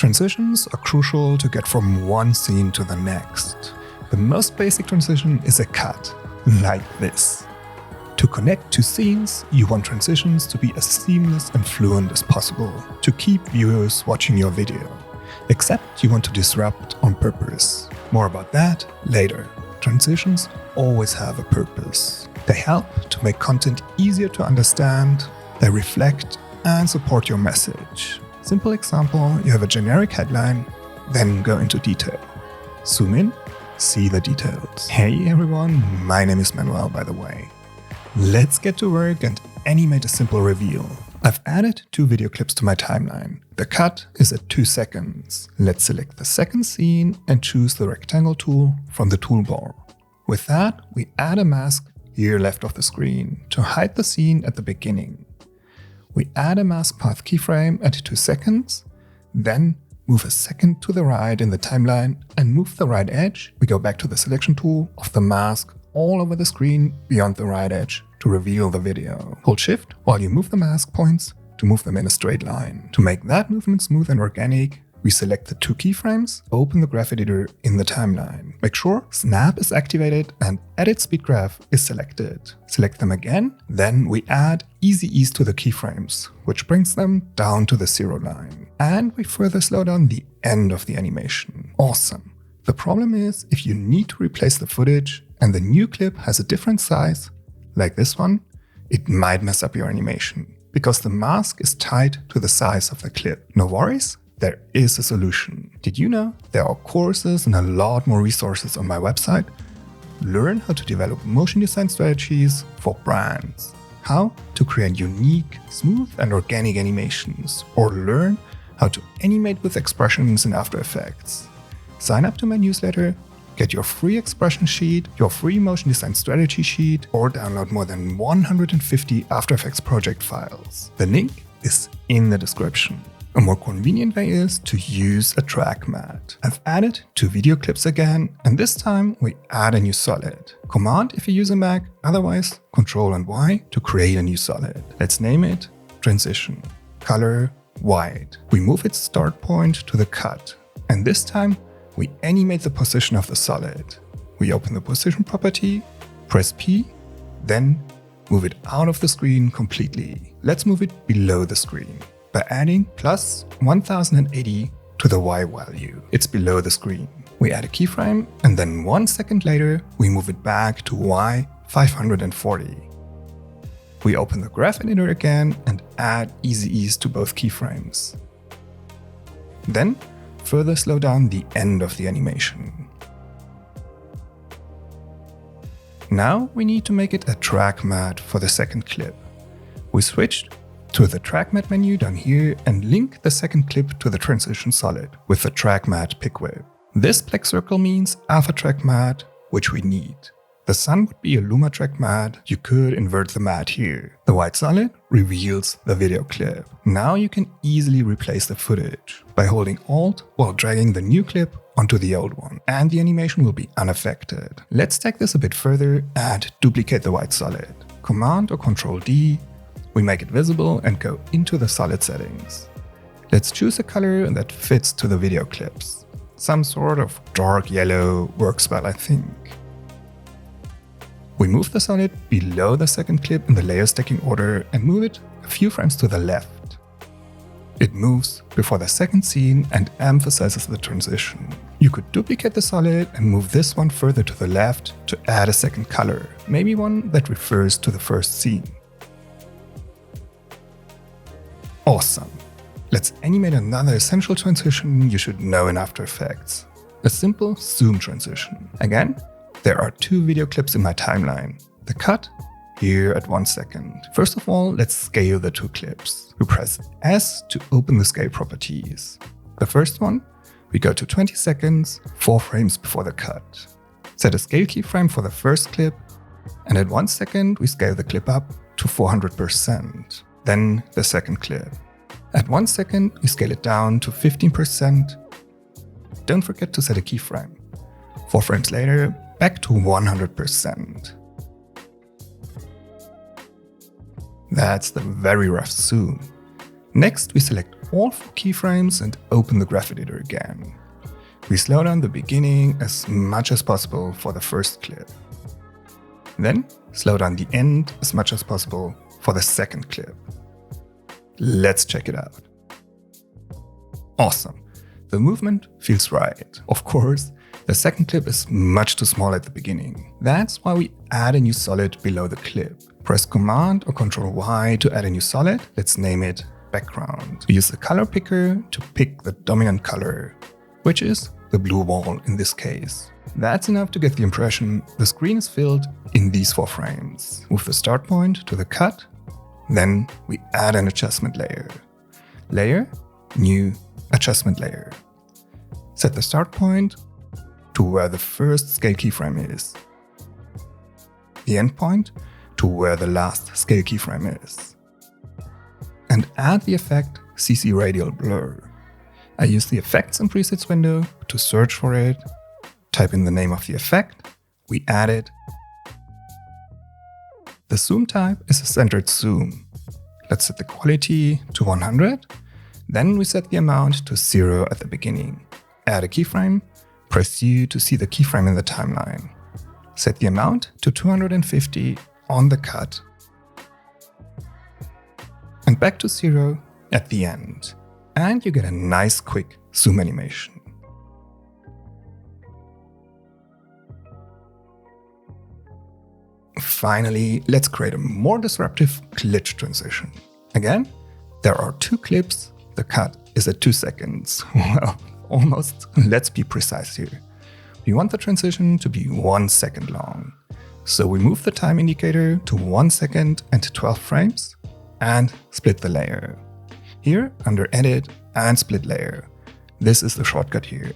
Transitions are crucial to get from one scene to the next. The most basic transition is a cut, like this. To connect two scenes, you want transitions to be as seamless and fluent as possible, to keep viewers watching your video. Except you want to disrupt on purpose. More about that later. Transitions always have a purpose. They help to make content easier to understand, they reflect and support your message. Simple example, you have a generic headline, then go into detail. Zoom in, see the details. Hey everyone, my name is Manuel, by the way. Let's get to work and animate a simple reveal. I've added 2 video clips to my timeline. The cut is at 2 seconds. Let's select the second scene and choose the rectangle tool from the toolbar. With that, we add a mask here left of the screen to hide the scene at the beginning. We add a mask path keyframe at 2 seconds, then move a second to the right in the timeline and move the right edge. We go back to the selection tool of the mask all over the screen beyond the right edge to reveal the video. Hold Shift while you move the mask points to move them in a straight line. To make that movement smooth and organic, we select the 2 keyframes, open the graph editor in the timeline. Make sure Snap is activated and Edit Speed Graph is selected. Select them again, then we add Easy Ease to the keyframes, which brings them down to the 0 line. And we further slow down the end of the animation. Awesome. The problem is, if you need to replace the footage and the new clip has a different size, like this one, it might mess up your animation, because the mask is tied to the size of the clip. No worries, there is a solution. Did you know there are courses and a lot more resources on my website? Learn how to develop motion design strategies for brands, how to create unique, smooth and organic animations, or learn how to animate with expressions in After Effects. Sign up to my newsletter, get your free expression sheet, your free motion design strategy sheet, or download more than 150 After Effects project files. The link is in the description. A more convenient way is to use a track mat. I've added 2 video clips again, and this time we add a new solid. Command if you use a Mac, otherwise Ctrl and Y to create a new solid. Let's name it Transition. Color white. We move its start point to the cut, and this time we animate the position of the solid. We open the position property, press P, then move it out of the screen completely. Let's move it below the screen by adding plus 1080 to the Y value. It's below the screen. We add a keyframe and then 1 second later we move it back to Y 540. We open the graph editor again and add Easy Ease to both keyframes. Then further slow down the end of the animation. Now we need to make it a track mat for the second clip. We switched to the track mat menu down here and link the second clip to the transition solid with the track mat pick whip. This black circle means alpha track mat, which we need. The sun would be a Luma track mat. You could invert the mat here. The white solid reveals the video clip. Now you can easily replace the footage by holding Alt while dragging the new clip onto the old one, and the animation will be unaffected. Let's take this a bit further and duplicate the white solid. Command or Ctrl D. We make it visible and go into the solid settings. Let's choose a color that fits to the video clips. Some sort of dark yellow works well, I think. We move the solid below the second clip in the layer stacking order and move it a few frames to the left. It moves before the second scene and emphasizes the transition. You could duplicate the solid and move this one further to the left to add a second color, maybe one that refers to the first scene. Awesome! Let's animate another essential transition you should know in After Effects. A simple zoom transition. Again, there are 2 video clips in my timeline. The cut, here at 1 second. First of all, let's scale the 2 clips. We press S to open the scale properties. The first one, we go to 20 seconds, 4 frames before the cut. Set a scale keyframe for the first clip, and at 1 second we scale the clip up to 400%. Then the second clip. At 1 second we scale it down to 15%. Don't forget to set a keyframe. 4 frames later, back to 100%. That's the very rough zoom. Next, we select all 4 keyframes and open the graph editor again. We slow down the beginning as much as possible for the first clip. Then slow down the end as much as possible for the second clip. Let's check it out. Awesome. The movement feels right. Of course, the second clip is much too small at the beginning. That's why we add a new solid below the clip. Press Command or Ctrl Y to add a new solid. Let's name it background. We use the color picker to pick the dominant color, which is the blue wall in this case. That's enough to get the impression the screen is filled in these 4 frames. Move the start point to the cut. Then we add an adjustment layer. Layer, new adjustment layer. Set the start point to where the first scale keyframe is. The end point to where the last scale keyframe is. And add the effect CC Radial Blur. I use the Effects and Presets window to search for it, type in the name of the effect, we add it. The zoom type is a centered zoom. Let's set the quality to 100. Then we set the amount to 0 at the beginning. Add a keyframe, press U to see the keyframe in the timeline. Set the amount to 250 on the cut. And back to 0 at the end. And you get a nice quick zoom animation. Finally, let's create a more disruptive glitch transition. Again, there are 2 clips. The cut is at 2 seconds. Well, almost. Let's be precise here. We want the transition to be 1 second long. So we move the time indicator to 1 second and 12 frames and split the layer. Here, under Edit and Split Layer. This is the shortcut here.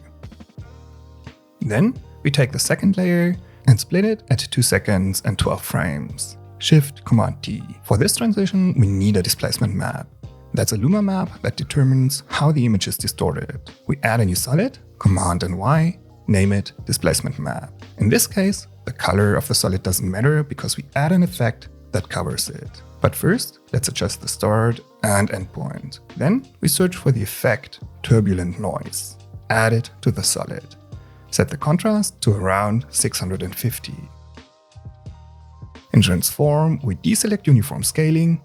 Then we take the second layer and split it at 2 seconds and 12 frames. Shift-Command-D. For this transition, we need a displacement map. That's a Luma map that determines how the image is distorted. We add a new solid, Command and Y, name it Displacement Map. In this case, the color of the solid doesn't matter because we add an effect that covers it. But first, let's adjust the start and end point. Then we search for the effect Turbulent Noise. Add it to the solid. Set the contrast to around 650. In Transform, we deselect Uniform Scaling,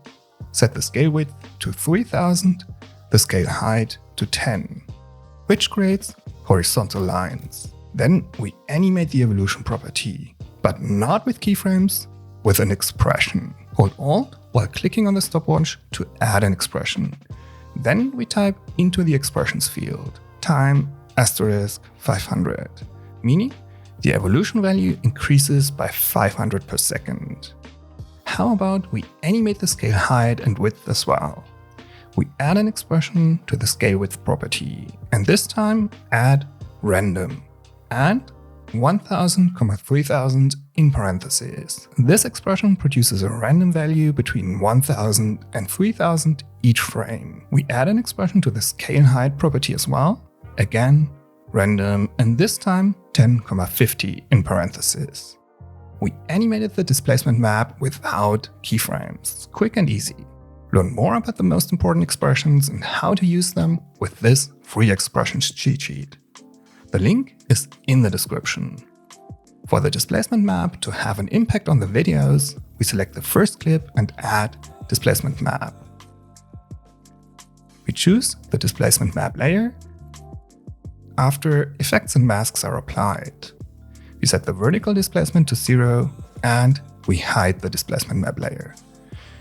set the scale width to 3000, the scale height to 10, which creates horizontal lines. Then we animate the evolution property, but not with keyframes, with an expression. Hold Alt while clicking on the stopwatch to add an expression. Then we type into the expressions field, time *500, meaning the evolution value increases by 500 per second. How about we animate the scale height and width as well? We add an expression to the scale width property, and this time add random and 1000, 3000 in parentheses. This expression produces a random value between 1000 and 3000 each frame. We add an expression to the scale height property as well. Again, random, and this time 10, 50 in parentheses. We animated the displacement map without keyframes. Quick and easy. Learn more about the most important expressions and how to use them with this free expressions cheat sheet. The link is in the description. For the displacement map to have an impact on the videos, we select the first clip and add displacement map. We choose the displacement map layer after effects and masks are applied. We set the vertical displacement to 0 and we hide the displacement map layer.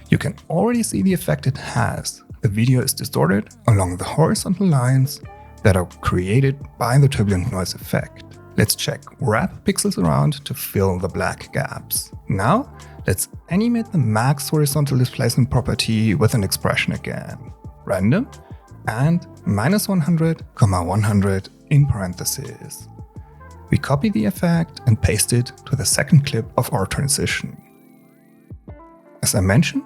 You can already see the effect it has. The video is distorted along the horizontal lines that are created by the turbulent noise effect. Let's check wrap pixels around to fill the black gaps. Now, let's animate the max horizontal displacement property with an expression again. Random and -100, 100 in parentheses. We copy the effect and paste it to the second clip of our transition. As I mentioned,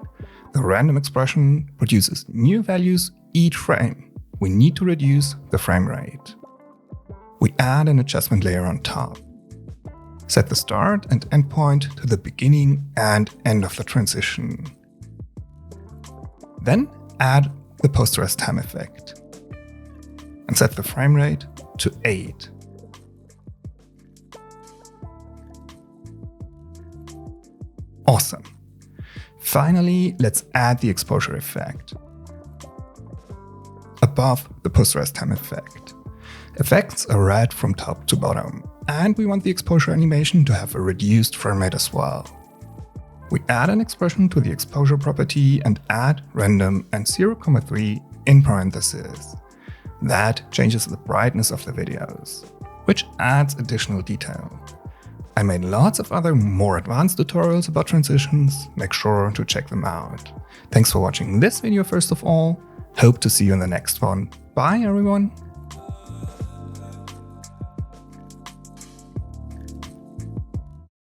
the random expression produces new values each frame. We need to reduce the frame rate. We add an adjustment layer on top. Set the start and end point to the beginning and end of the transition. Then add the post-rest time effect. and set the frame rate to 8. Awesome. Finally, let's add the exposure effect above the post-rest time effect. Effects are read from top to bottom, and we want the exposure animation to have a reduced frame rate as well. We add an expression to the exposure property and add random and 0,3 in parentheses. That changes the brightness of the videos, which adds additional detail. I made lots of other more advanced tutorials about transitions, make sure to check them out. Thanks for watching this video first of all, hope to see you in the next one. Bye everyone!